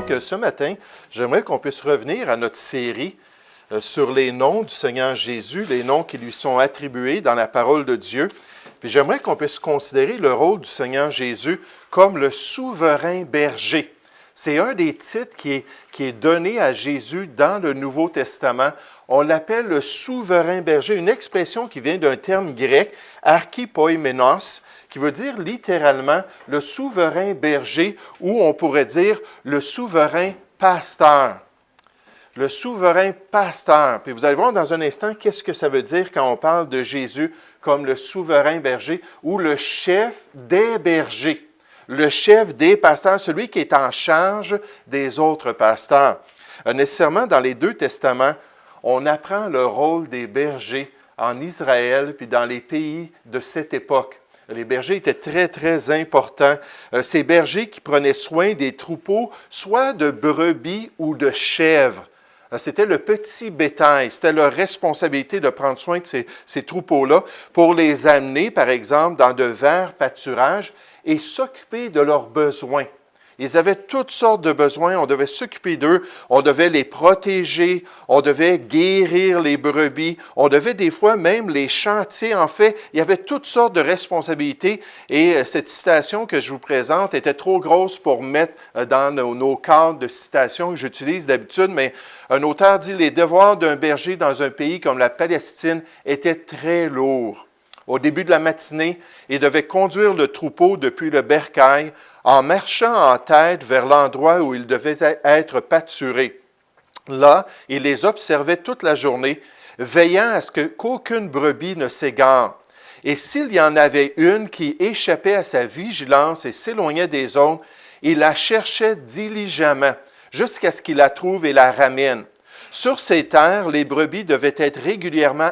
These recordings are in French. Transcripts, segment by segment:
Donc, ce matin, j'aimerais qu'on puisse revenir à notre série sur les noms du Seigneur Jésus, les noms qui lui sont attribués dans la parole de Dieu. Puis j'aimerais qu'on puisse considérer le rôle du Seigneur Jésus comme le souverain berger. C'est un des titres qui est donné à Jésus dans le Nouveau Testament. On l'appelle le souverain berger, une expression qui vient d'un terme grec, archipoimenos, qui veut dire littéralement le souverain berger, ou on pourrait dire le souverain pasteur. Le souverain pasteur. Puis vous allez voir dans un instant qu'est-ce que ça veut dire quand on parle de Jésus comme le souverain berger ou le chef des bergers. Le chef des pasteurs, celui qui est en charge des autres pasteurs. Nécessairement, dans les deux testaments, on apprend le rôle des bergers en Israël puis dans les pays de cette époque. Les bergers étaient très, très importants. Ces bergers qui prenaient soin des troupeaux, soit de brebis ou de chèvres. C'était le petit bétail, c'était leur responsabilité de prendre soin de ces troupeaux-là pour les amener, par exemple, dans de verts pâturages et s'occuper de leurs besoins. Ils avaient toutes sortes de besoins, on devait s'occuper d'eux, on devait les protéger, on devait guérir les brebis, on devait des fois même les chanter. En fait, il y avait toutes sortes de responsabilités et cette citation que je vous présente était trop grosse pour mettre dans nos cadres de citations que j'utilise d'habitude, mais un auteur dit « Les devoirs d'un berger dans un pays comme la Palestine étaient très lourds. Au début de la matinée, il devait conduire le troupeau depuis le bercail en marchant en tête vers l'endroit où il devait être pâturé. Là, il les observait toute la journée, veillant à ce qu'aucune brebis ne s'égare. Et s'il y en avait une qui échappait à sa vigilance et s'éloignait des autres, il la cherchait diligemment jusqu'à ce qu'il la trouve et la ramène. Sur ces terres, les brebis devaient être régulièrement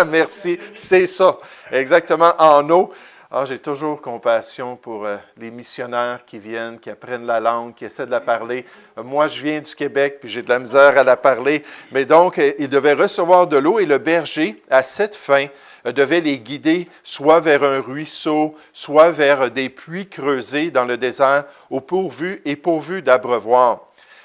Merci, c'est ça, exactement, en eau. Ah, j'ai toujours compassion pour les missionnaires qui viennent, qui apprennent la langue, qui essaient de la parler. Moi, je viens du Québec, puis j'ai de la misère à la parler. Mais donc, ils devaient recevoir de l'eau et le berger, à cette fin, devait les guider soit vers un ruisseau, soit vers des puits creusés dans le désert, pourvu d'abreuvoir.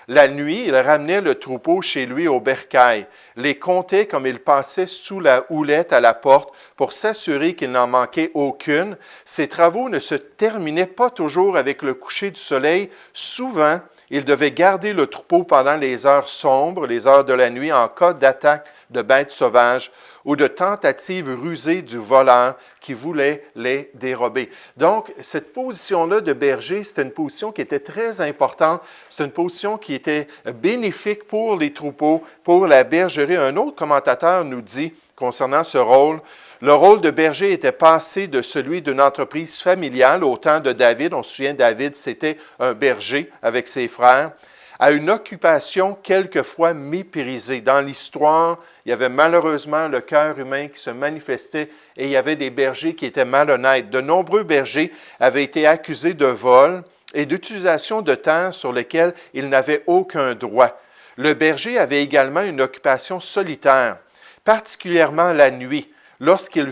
La nuit, il ramenait le troupeau chez lui au bercail, les comptait comme il passait sous la houlette à la porte pour s'assurer qu'il n'en manquait aucune. Ces travaux ne se terminaient pas toujours avec le coucher du soleil. Souvent, il devait garder le troupeau pendant les heures sombres, les heures de la nuit, en cas d'attaque de bêtes sauvages ou de tentative rusée du voleur qui voulait les dérober. Donc, cette position-là de berger, c'était une position qui était très importante. C'est une position qui était bénéfique pour les troupeaux, pour la bergerie. Un autre commentateur nous dit, concernant ce rôle, le rôle de berger était passé de celui d'une entreprise familiale au temps de David. On se souvient, David, c'était un berger avec ses frères, à une occupation quelquefois méprisée. Dans l'histoire, il y avait malheureusement le cœur humain qui se manifestait et il y avait des bergers qui étaient malhonnêtes. De nombreux bergers avaient été accusés de vol et d'utilisation de terres sur lesquelles ils n'avaient aucun droit. Le berger avait également une occupation solitaire, particulièrement la nuit, lorsqu'il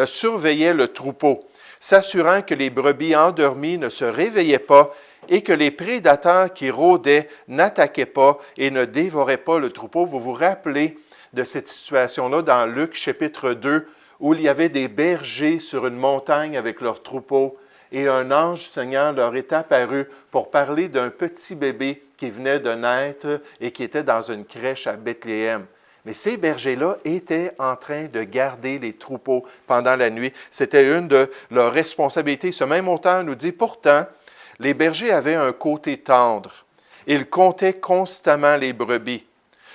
surveillait le troupeau, s'assurant que les brebis endormies ne se réveillaient pas et que les prédateurs qui rôdaient n'attaquaient pas et ne dévoraient pas le troupeau. Vous vous rappelez de cette situation-là dans Luc chapitre 2, où il y avait des bergers sur une montagne avec leurs troupeaux et un ange du Seigneur leur est apparu pour parler d'un petit bébé qui venait de naître et qui était dans une crèche à Bethléem. Mais ces bergers-là étaient en train de garder les troupeaux pendant la nuit. C'était une de leurs responsabilités. Ce même auteur nous dit, pourtant, les bergers avaient un côté tendre. Ils comptaient constamment les brebis,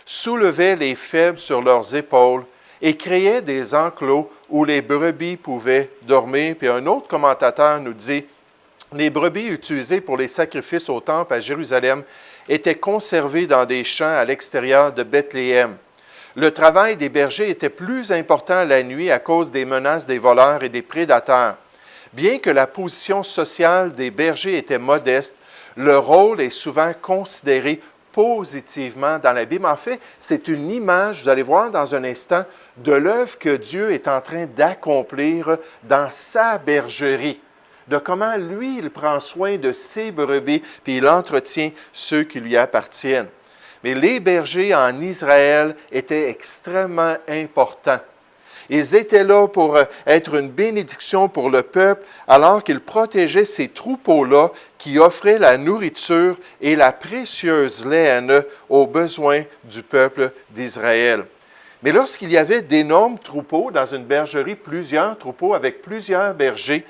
soulevaient les faibles sur leurs épaules et créaient des enclos où les brebis pouvaient dormir. Puis un autre commentateur nous dit, les brebis utilisées pour les sacrifices au temple à Jérusalem étaient conservées dans des champs à l'extérieur de Bethléem. Le travail des bergers était plus important la nuit à cause des menaces des voleurs et des prédateurs. Bien que la position sociale des bergers était modeste, le rôle est souvent considéré positivement dans la Bible. En fait, c'est une image, vous allez voir dans un instant, de l'œuvre que Dieu est en train d'accomplir dans sa bergerie. de comment lui, il prend soin de ses brebis, puis il entretient ceux qui lui appartiennent. Mais les bergers en Israël étaient extrêmement importants. Ils étaient là pour être une bénédiction pour le peuple, alors qu'ils protégeaient ces troupeaux-là qui offraient la nourriture et la précieuse laine aux besoins du peuple d'Israël. Mais lorsqu'il y avait d'énormes troupeaux dans une bergerie, plusieurs troupeaux avec plusieurs bergers,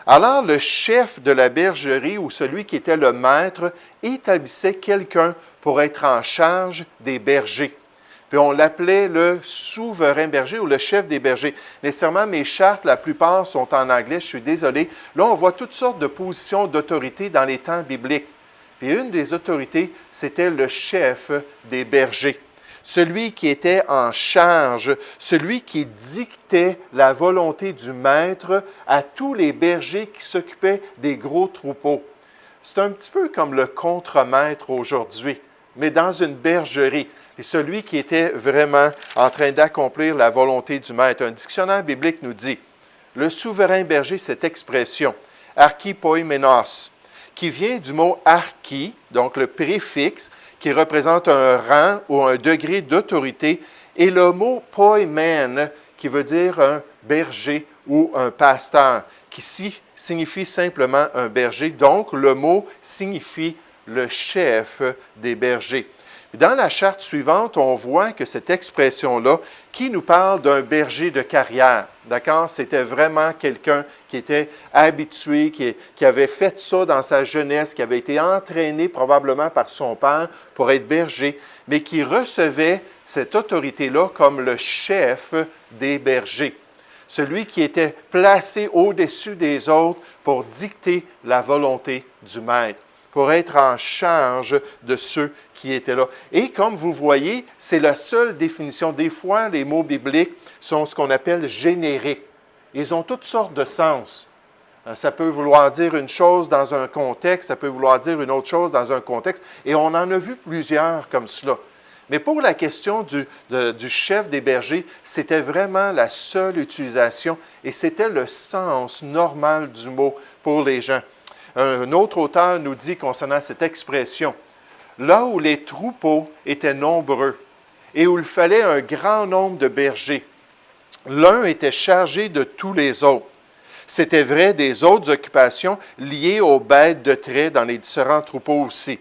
alors le chef de la bergerie ou celui qui était le maître établissait quelqu'un pour être en charge des bergers. Puis on l'appelait le souverain berger ou le chef des bergers. Nécessairement, mes chartes, la plupart sont en anglais, je suis désolé. Là, on voit toutes sortes de positions d'autorité dans les temps bibliques. Puis une des autorités, c'était le chef des bergers. Celui qui était en charge, celui qui dictait la volonté du maître à tous les bergers qui s'occupaient des gros troupeaux. C'est un petit peu comme le contremaître aujourd'hui, mais dans une bergerie. Et celui qui était vraiment en train d'accomplir la volonté du maître. Un dictionnaire biblique nous dit, le souverain berger, cette expression, archipoimenos, qui vient du mot archi, donc le préfixe, qui représente un rang ou un degré d'autorité, et le mot poimen, qui veut dire un berger ou un pasteur, qui signifie simplement un berger. Donc, le mot signifie le chef des bergers. Dans la charte suivante, on voit que cette expression-là, qui nous parle d'un berger de carrière, d'accord? C'était vraiment quelqu'un qui était habitué, qui avait fait ça dans sa jeunesse, qui avait été entraîné probablement par son père pour être berger, mais qui recevait cette autorité-là comme le chef des bergers. Celui qui était placé au-dessus des autres pour dicter la volonté du maître, pour être en charge de ceux qui étaient là. Et comme vous voyez, c'est la seule définition. Des fois, les mots bibliques sont ce qu'on appelle génériques. Ils ont toutes sortes de sens. Ça peut vouloir dire une chose dans un contexte, ça peut vouloir dire une autre chose dans un contexte, et on en a vu plusieurs comme cela. Mais pour la question du chef des bergers, c'était vraiment la seule utilisation, et c'était le sens normal du mot pour les gens. Un autre auteur nous dit concernant cette expression, « Là où les troupeaux étaient nombreux et où il fallait un grand nombre de bergers, l'un était chargé de tous les autres. C'était vrai des autres occupations liées aux bêtes de trait dans les différents troupeaux aussi.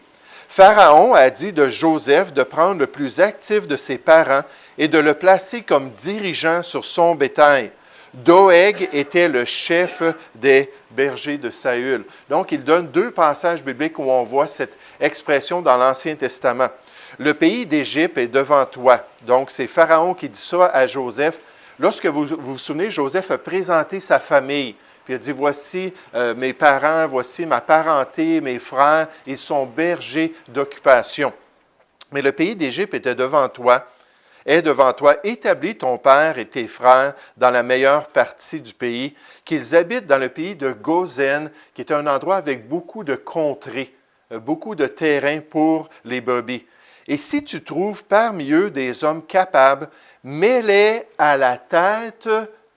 Pharaon a dit de Joseph de prendre le plus actif de ses parents et de le placer comme dirigeant sur son bétail. Doeg était le chef des bergers de Saül. » Donc, il donne deux passages bibliques où on voit cette expression dans l'Ancien Testament. Le pays d'Égypte est devant toi. Donc, c'est Pharaon qui dit ça à Joseph. Lorsque vous vous souvenez, Joseph a présenté sa famille. Puis il a dit, voici mes parents, voici ma parenté, mes frères, ils sont bergers d'occupation. Mais le pays d'Égypte était devant toi. Est devant toi, établis ton père et tes frères dans la meilleure partie du pays, qu'ils habitent dans le pays de Gozen, qui est un endroit avec beaucoup de contrées, beaucoup de terrain pour les brebis. Et si tu trouves parmi eux des hommes capables, mets-les à la tête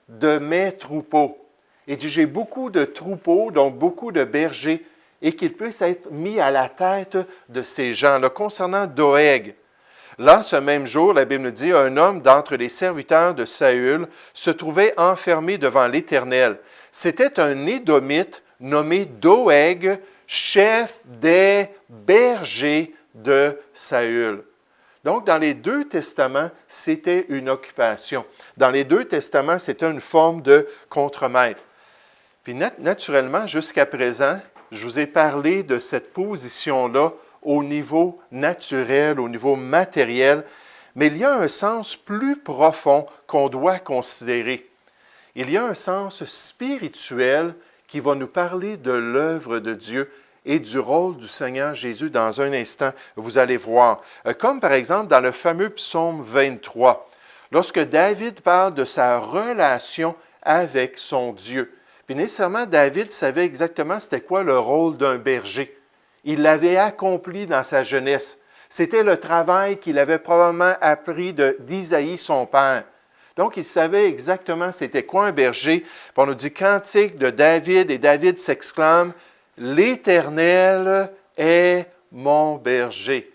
de mes troupeaux. Et dit, j'ai beaucoup de troupeaux, donc beaucoup de bergers, et qu'ils puissent être mis à la tête de ces gens-là. Concernant Doeg, là, ce même jour, la Bible nous dit, un homme d'entre les serviteurs de Saül se trouvait enfermé devant l'Éternel. C'était un Édomite nommé Doeg, chef des bergers de Saül. Donc, dans les deux testaments, c'était une occupation. Dans les deux testaments, c'était une forme de contremaître. Puis naturellement, jusqu'à présent, je vous ai parlé de cette position-là au niveau naturel, au niveau matériel, mais il y a un sens plus profond qu'on doit considérer. Il y a un sens spirituel qui va nous parler de l'œuvre de Dieu et du rôle du Seigneur Jésus dans un instant, vous allez voir. Comme par exemple dans le fameux psaume 23, lorsque David parle de sa relation avec son Dieu. Puis nécessairement, David savait exactement c'était quoi le rôle d'un berger. Il l'avait accompli dans sa jeunesse. C'était le travail qu'il avait probablement appris d'Isaïe, son père. Donc, il savait exactement c'était quoi un berger. Puis on nous dit cantique de David, et David s'exclame, « L'Éternel est mon berger.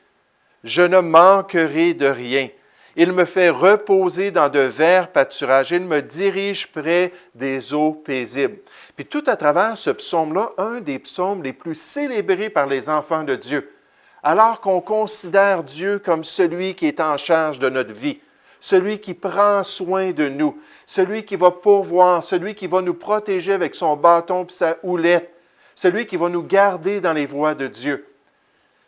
Je ne manquerai de rien. Il me fait reposer dans de verts pâturages. Il me dirige près des eaux paisibles. » Puis tout à travers ce psaume-là, un des psaumes les plus célébrés par les enfants de Dieu, alors qu'on considère Dieu comme celui qui est en charge de notre vie, celui qui prend soin de nous, celui qui va pourvoir, celui qui va nous protéger avec son bâton et sa houlette, celui qui va nous garder dans les voies de Dieu.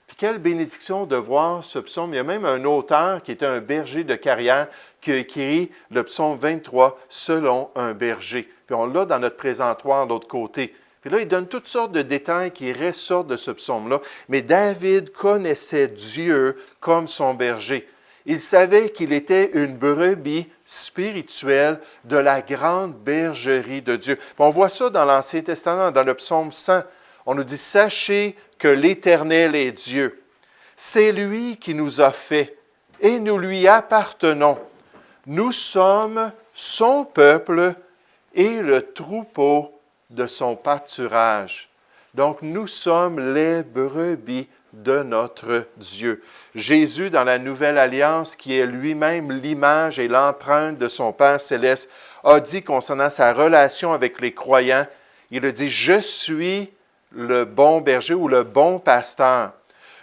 Puis quelle bénédiction de voir ce psaume. Il y a même un auteur qui était un berger de carrière qui a écrit le psaume 23 selon un berger. Puis on l'a dans notre présentoir de l'autre côté. Puis là, il donne toutes sortes de détails qui ressortent de ce psaume-là. Mais David connaissait Dieu comme son berger. Il savait qu'il était une brebis spirituelle de la grande bergerie de Dieu. Puis on voit ça dans l'Ancien Testament, dans le psaume 100. On nous dit, « Sachez que l'Éternel est Dieu. C'est lui qui nous a fait et nous lui appartenons. Nous sommes son peuple et le troupeau de son pâturage. » Donc, nous sommes les brebis de notre Dieu. Jésus, dans la Nouvelle Alliance, qui est lui-même l'image et l'empreinte de son Père céleste, a dit concernant sa relation avec les croyants, il a dit, « Je suis le bon berger ou le bon pasteur.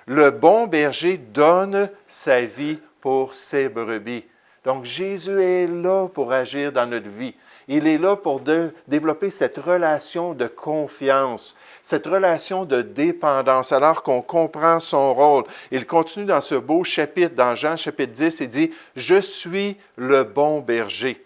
Le bon berger donne sa vie pour ses brebis. » Donc, Jésus est là pour agir dans notre vie. Il est là pour développer cette relation de confiance, cette relation de dépendance, alors qu'on comprend son rôle. Il continue dans ce beau chapitre, dans Jean chapitre 10, il dit, « Je suis le bon berger.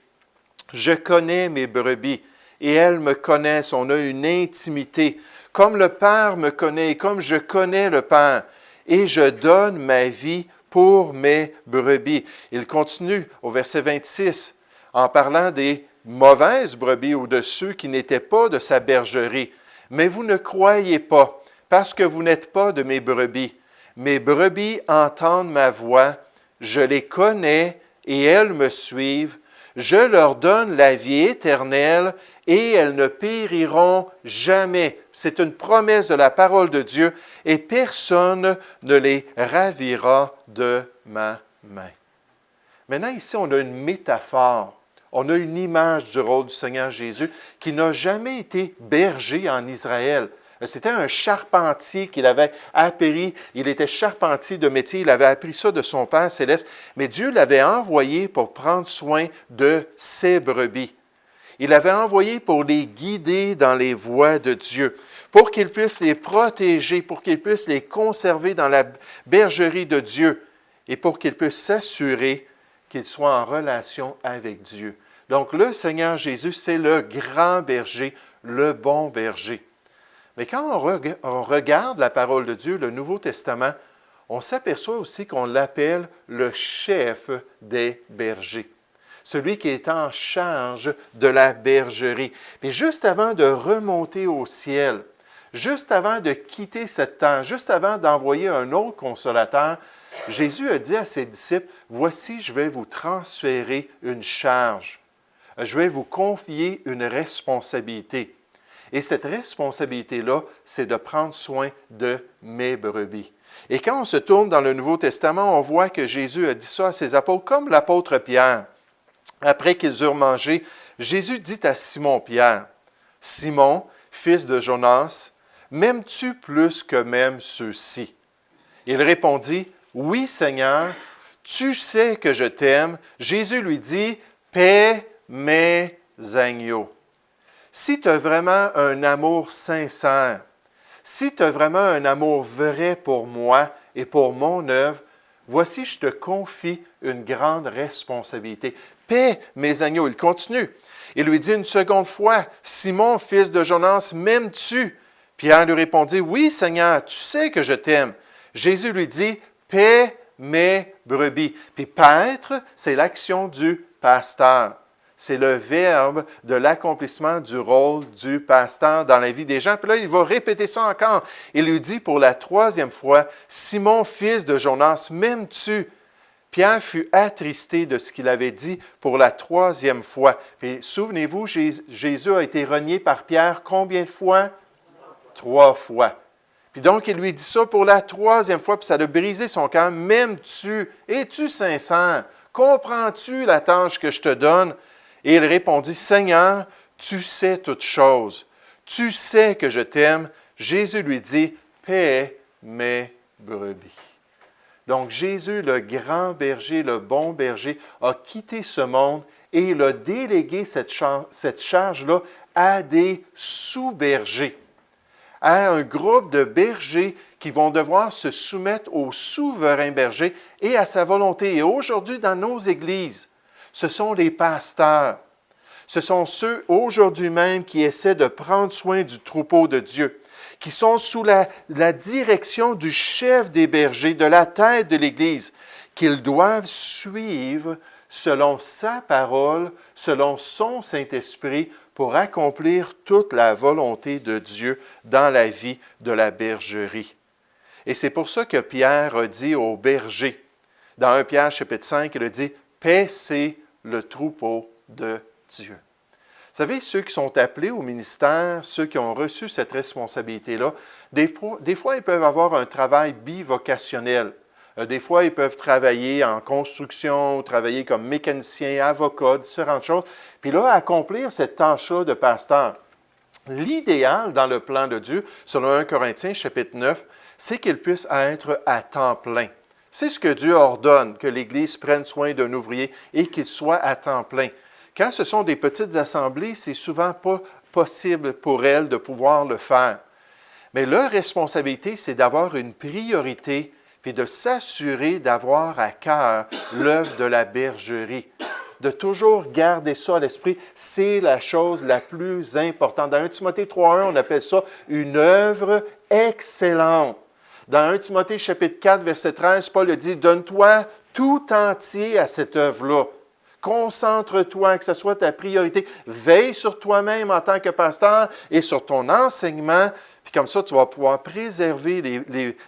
Je connais mes brebis et elles me connaissent. » On a une intimité. Comme le Père me connaît et comme je connais le Père, et je donne ma vie pour mes brebis. Il continue au verset 26 en parlant des mauvaises brebis ou de ceux qui n'étaient pas de sa bergerie. « Mais vous ne croyez pas, parce que vous n'êtes pas de mes brebis. Mes brebis entendent ma voix, je les connais et elles me suivent. Je leur donne la vie éternelle et elles ne périront jamais. » C'est une promesse de la parole de Dieu et personne ne les ravira de ma main. Maintenant, ici, on a une métaphore. On a une image du rôle du Seigneur Jésus qui n'a jamais été berger en Israël. C'était un charpentier qu'il avait appris. Il était charpentier de métier. Il avait appris ça de son Père céleste. Mais Dieu l'avait envoyé pour prendre soin de ses brebis. Il l'avait envoyé pour les guider dans les voies de Dieu, pour qu'il puisse les protéger, pour qu'il puisse les conserver dans la bergerie de Dieu et pour qu'il puisse s'assurer qu'ils soient en relation avec Dieu. Donc, le Seigneur Jésus, c'est le grand berger, le bon berger. Mais quand on regarde la parole de Dieu, le Nouveau Testament, on s'aperçoit aussi qu'on l'appelle le chef des bergers, celui qui est en charge de la bergerie. Puis juste avant de remonter au ciel, juste avant de quitter cette terre, juste avant d'envoyer un autre consolateur, Jésus a dit à ses disciples, « Voici, je vais vous transférer une charge. Je vais vous confier une responsabilité. » Et cette responsabilité-là, c'est de prendre soin de mes brebis. Et quand on se tourne dans le Nouveau Testament, on voit que Jésus a dit ça à ses apôtres, comme l'apôtre Pierre. Après qu'ils eurent mangé, Jésus dit à Simon-Pierre, « Simon, fils de Jonas, m'aimes-tu plus que même ceux-ci? » Il répondit, « Oui, Seigneur, tu sais que je t'aime. » Jésus lui dit, « Paie mes agneaux. » Si tu as vraiment un amour sincère, si tu as vraiment un amour vrai pour moi et pour mon œuvre, voici, je te confie une grande responsabilité. Paie mes agneaux. Il continue. Il lui dit une seconde fois, « Simon, fils de Jonas, m'aimes-tu? » Pierre lui répondit, « Oui, Seigneur, tu sais que je t'aime. » Jésus lui dit, « Paie mes brebis. » Puis paître, c'est l'action du pasteur. C'est le verbe de l'accomplissement du rôle du pasteur dans la vie des gens. Puis là, il va répéter ça encore. Il lui dit pour la troisième fois, « Simon, fils de Jonas, m'aimes-tu? » Pierre fut attristé de ce qu'il avait dit pour la troisième fois. Et souvenez-vous, Jésus a été renié par Pierre combien de fois? 3 fois. Puis donc, il lui dit ça pour la troisième fois, puis ça a brisé son cœur. M'aimes-tu? Es-tu sincère? Comprends-tu la tâche que je te donne? Et il répondit, Seigneur, tu sais toutes choses. Tu sais que je t'aime. Jésus lui dit, paie mes brebis. Donc, Jésus, le grand berger, le bon berger, a quitté ce monde et il a délégué cette charge-là à des sous-bergers, à un groupe de bergers qui vont devoir se soumettre au souverain berger et à sa volonté. Et aujourd'hui, dans nos églises, ce sont les pasteurs. Ce sont ceux aujourd'hui même qui essaient de prendre soin du troupeau de Dieu, qui sont sous la direction du chef des bergers, de la tête de l'Église, qu'ils doivent suivre selon sa parole, selon son Saint-Esprit, pour accomplir toute la volonté de Dieu dans la vie de la bergerie. Et c'est pour ça que Pierre a dit aux bergers, dans 1 Pierre chapitre 5, il a dit « Paissez le troupeau de Dieu ». Vous savez, ceux qui sont appelés au ministère, ceux qui ont reçu cette responsabilité-là, des fois, ils peuvent avoir un travail bivocationnel. Des fois, ils peuvent travailler en construction, travailler comme mécanicien, avocat, différentes choses. Puis là, accomplir cette tâche-là de pasteur. L'idéal dans le plan de Dieu, selon 1 Corinthiens chapitre 9, c'est qu'il puisse être à temps plein. C'est ce que Dieu ordonne, que l'Église prenne soin d'un ouvrier et qu'il soit à temps plein. Quand ce sont des petites assemblées, c'est souvent pas possible pour elles de pouvoir le faire. Mais leur responsabilité, c'est d'avoir une priorité puis de s'assurer d'avoir à cœur l'œuvre de la bergerie. De toujours garder ça à l'esprit, c'est la chose la plus importante. Dans 1 Timothée 3.1, on appelle ça une œuvre excellente. Dans 1 Timothée chapitre 4, verset 13, Paul a dit, « Donne-toi tout entier à cette œuvre-là. » Concentre-toi, que ce soit ta priorité. Veille sur toi-même en tant que pasteur et sur ton enseignement. Puis comme ça, tu vas pouvoir préserver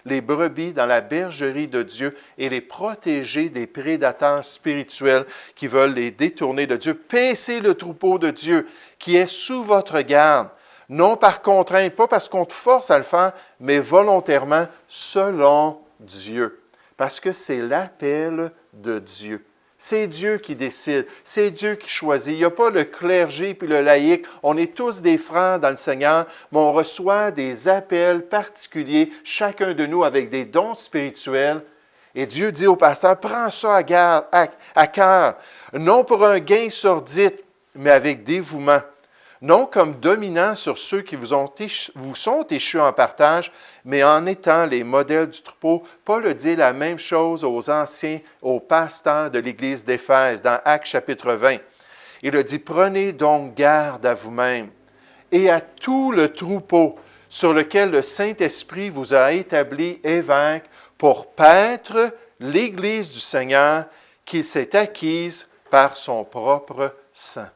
les brebis dans la bergerie de Dieu et les protéger des prédateurs spirituels qui veulent les détourner de Dieu. Paissez le troupeau de Dieu qui est sous votre garde, non par contrainte, pas parce qu'on te force à le faire, mais volontairement selon Dieu. Parce que c'est l'appel de Dieu. C'est Dieu qui décide, c'est Dieu qui choisit. Il n'y a pas le clergé puis le laïc. On est tous des frères dans le Seigneur, mais on reçoit des appels particuliers, chacun de nous avec des dons spirituels. Et Dieu dit au pasteur, prends ça à cœur, non pour un gain sordide, mais avec dévouement. Non comme dominant sur ceux qui vous sont échus en partage, mais en étant les modèles du troupeau. Paul a dit la même chose aux anciens, aux pasteurs de l'Église d'Éphèse, dans Actes chapitre 20. Il a dit, prenez donc garde à vous-même et à tout le troupeau sur lequel le Saint-Esprit vous a établi évêque pour paître l'Église du Seigneur qu'il s'est acquise par son propre sang.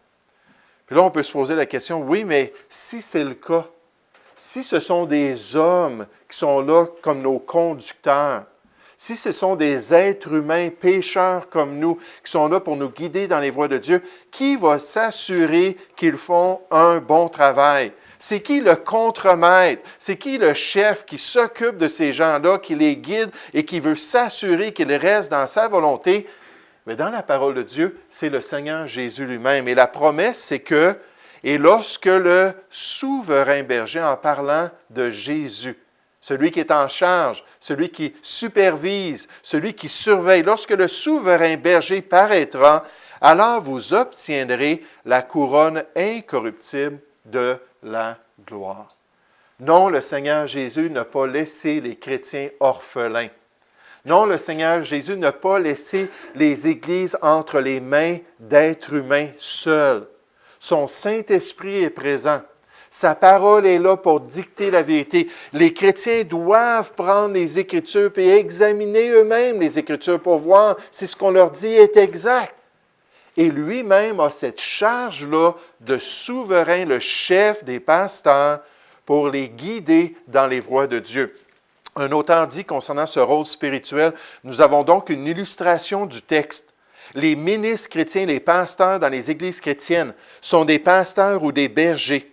Puis là, on peut se poser la question, oui, mais si c'est le cas, si ce sont des hommes qui sont là comme nos conducteurs, si ce sont des êtres humains pécheurs comme nous, qui sont là pour nous guider dans les voies de Dieu, qui va s'assurer qu'ils font un bon travail? C'est qui le contremaître? C'est qui le chef qui s'occupe de ces gens-là, qui les guide et qui veut s'assurer qu'ils restent dans sa volonté? Mais dans la parole de Dieu, c'est le Seigneur Jésus lui-même. Et la promesse, c'est que, et lorsque le souverain berger, en parlant de Jésus, celui qui est en charge, celui qui supervise, celui qui surveille, lorsque le souverain berger paraîtra, alors vous obtiendrez la couronne incorruptible de la gloire. Non, le Seigneur Jésus n'a pas laissé les chrétiens orphelins. Non, le Seigneur Jésus n'a pas laissé les églises entre les mains d'êtres humains seuls. Son Saint-Esprit est présent. Sa parole est là pour dicter la vérité. Les chrétiens doivent prendre les Écritures et examiner eux-mêmes les Écritures pour voir si ce qu'on leur dit est exact. Et lui-même a cette charge-là de souverain, le chef des pasteurs, pour les guider dans les voies de Dieu. Un auteur dit concernant ce rôle spirituel, nous avons donc une illustration du texte. Les ministres chrétiens, les pasteurs dans les églises chrétiennes sont des pasteurs ou des bergers,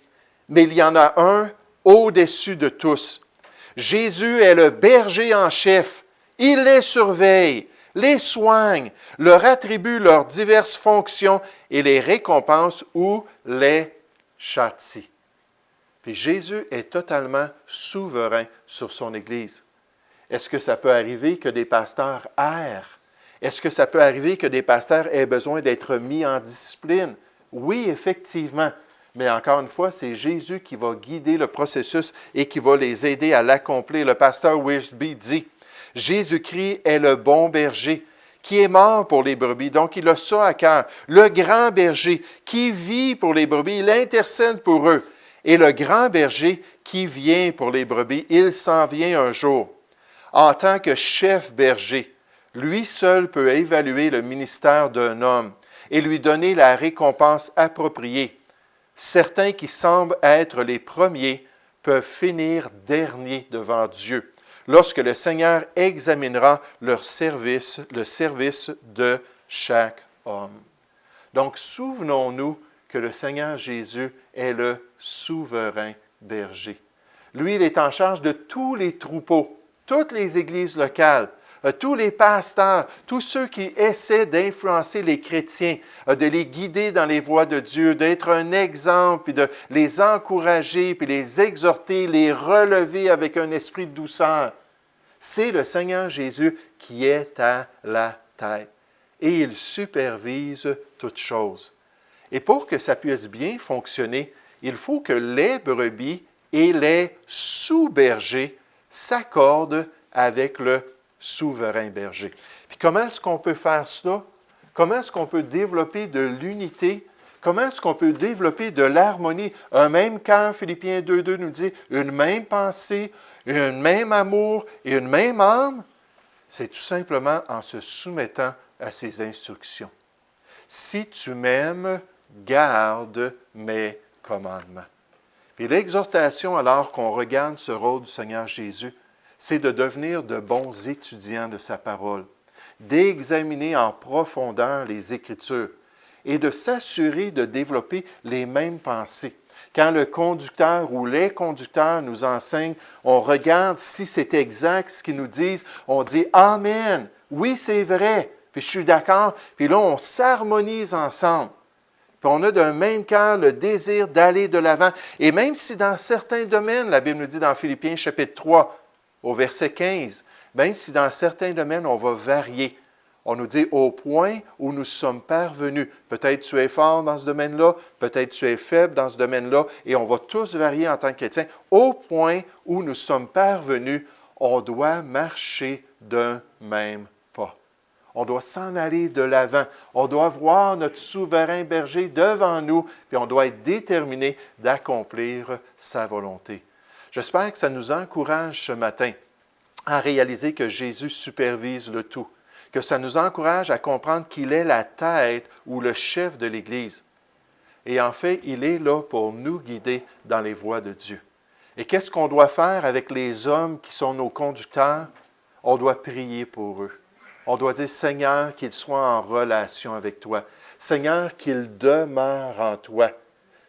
mais il y en a un au-dessus de tous. Jésus est le berger en chef. Il les surveille, les soigne, leur attribue leurs diverses fonctions et les récompense ou les châtie. Puis Jésus est totalement souverain sur son Église. Est-ce que ça peut arriver que des pasteurs errent? Est-ce que ça peut arriver que des pasteurs aient besoin d'être mis en discipline? Oui, effectivement. Mais encore une fois, c'est Jésus qui va guider le processus et qui va les aider à l'accomplir. Le pasteur Wiersbe dit, « Jésus-Christ est le bon berger qui est mort pour les brebis. » Donc, il a ça à cœur. Le grand berger qui vit pour les brebis, il intercède pour eux. Et le grand berger qui vient pour les brebis, il s'en vient un jour. En tant que chef berger, lui seul peut évaluer le ministère d'un homme et lui donner la récompense appropriée. Certains qui semblent être les premiers peuvent finir derniers devant Dieu lorsque le Seigneur examinera le service de chaque homme. Donc, souvenons-nous que le Seigneur Jésus est le souverain berger. Lui, il est en charge de tous les troupeaux, toutes les églises locales, tous les pasteurs, tous ceux qui essaient d'influencer les chrétiens, de les guider dans les voies de Dieu, d'être un exemple, puis de les encourager, puis les exhorter, les relever avec un esprit de douceur. C'est le Seigneur Jésus qui est à la tête et il supervise toutes choses. Et pour que ça puisse bien fonctionner, il faut que les brebis et les sous-bergers s'accordent avec le souverain berger. Puis comment est-ce qu'on peut faire cela? Comment est-ce qu'on peut développer de l'unité? Comment est-ce qu'on peut développer de l'harmonie? Un même cœur, Philippiens 2.2 nous dit, une même pensée, un même amour et une même âme. C'est tout simplement en se soumettant à ses instructions. Si tu m'aimes, garde mes commandements. Puis l'exhortation, alors qu'on regarde ce rôle du Seigneur Jésus, c'est de devenir de bons étudiants de sa parole, d'examiner en profondeur les Écritures et de s'assurer de développer les mêmes pensées. Quand le conducteur ou les conducteurs nous enseignent, on regarde si c'est exact ce qu'ils nous disent, on dit « Amen, oui c'est vrai », puis je suis d'accord, puis là on s'harmonise ensemble. Puis on a d'un même cœur le désir d'aller de l'avant. Et même si dans certains domaines, la Bible nous dit dans Philippiens chapitre 3, au verset 15, même si dans certains domaines on va varier, on nous dit au point où nous sommes parvenus. Peut-être tu es fort dans ce domaine-là, peut-être tu es faible dans ce domaine-là, et on va tous varier en tant que chrétiens. Au point où nous sommes parvenus, on doit marcher d'un même pas. On doit s'en aller de l'avant. On doit voir notre souverain berger devant nous, puis on doit être déterminé d'accomplir sa volonté. J'espère que ça nous encourage ce matin à réaliser que Jésus supervise le tout, que ça nous encourage à comprendre qu'il est la tête ou le chef de l'Église. Et en fait, il est là pour nous guider dans les voies de Dieu. Et qu'est-ce qu'on doit faire avec les hommes qui sont nos conducteurs? On doit prier pour eux. On doit dire, Seigneur, qu'ils soient en relation avec toi. Seigneur, qu'ils demeurent en toi.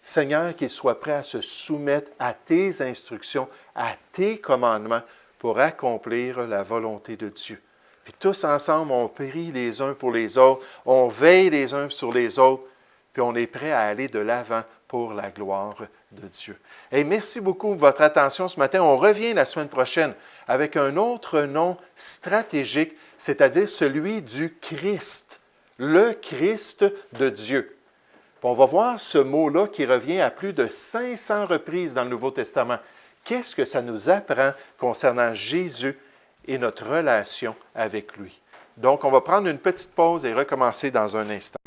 Seigneur, qu'ils soient prêts à se soumettre à tes instructions, à tes commandements pour accomplir la volonté de Dieu. Puis tous ensemble, on prie les uns pour les autres, on veille les uns sur les autres, puis on est prêt à aller de l'avant pour la gloire de Dieu. Et merci beaucoup de votre attention ce matin. On revient la semaine prochaine avec un autre nom stratégique, c'est-à-dire celui du Christ, le Christ de Dieu. Puis on va voir ce mot-là qui revient à plus de 500 reprises dans le Nouveau Testament. Qu'est-ce que ça nous apprend concernant Jésus et notre relation avec lui? Donc, on va prendre une petite pause et recommencer dans un instant.